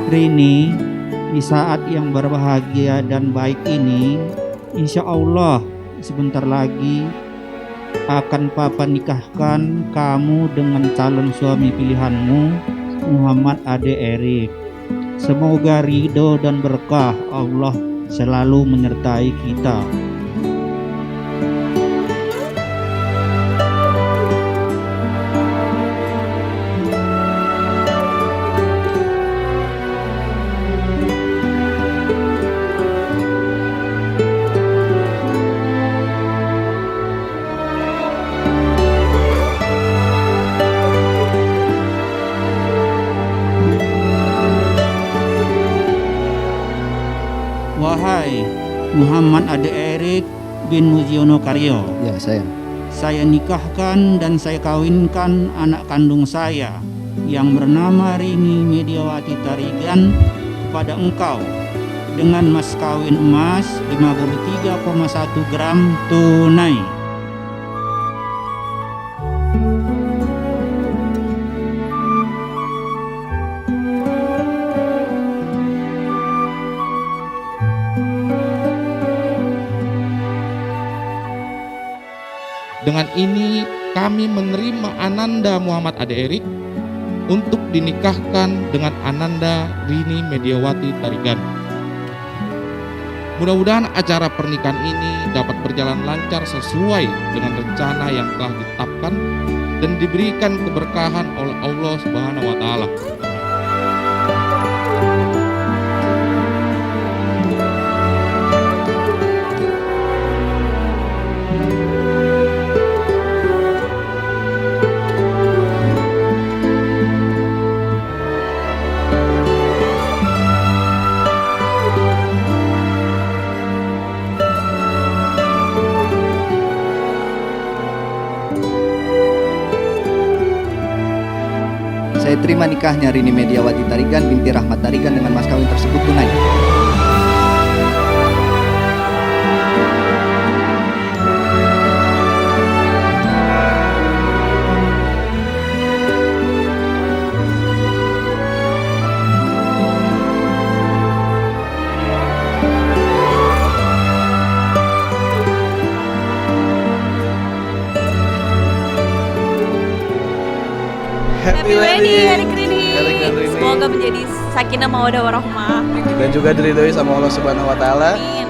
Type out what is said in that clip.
Rini, di saat yang berbahagia dan baik ini, insya Allah sebentar lagi akan Papa nikahkan kamu dengan calon suami pilihanmu, Muhammad Ade Erik. Semoga ridho dan berkah Allah selalu menyertai kita. Wahai Muhammad Ade Erik bin Mujiono Karyo, Ya, saya nikahkan dan saya kawinkan anak kandung saya yang bernama Rini Mediawati Tarigan kepada engkau dengan mas kawin emas 53,1 gram tunai. Dengan ini kami menerima Ananda Muhammad Ade Erik untuk dinikahkan dengan Ananda Rini Mediawati Tarigan. Mudah-mudahan acara pernikahan ini dapat berjalan lancar sesuai dengan rencana yang telah ditetapkan dan diberikan keberkahan oleh Allah Subhanahu wa taala. Saya terima nikahnya Rini Mediawati Tarigan binti Rahmat Tarigan dengan mas kawin tersebut tunai. Happy wedding Erik Rini. Semoga menjadi sakinah mawaddah warahmah dan juga diridhoi sama Allah Subhanahu wa taala. Amin.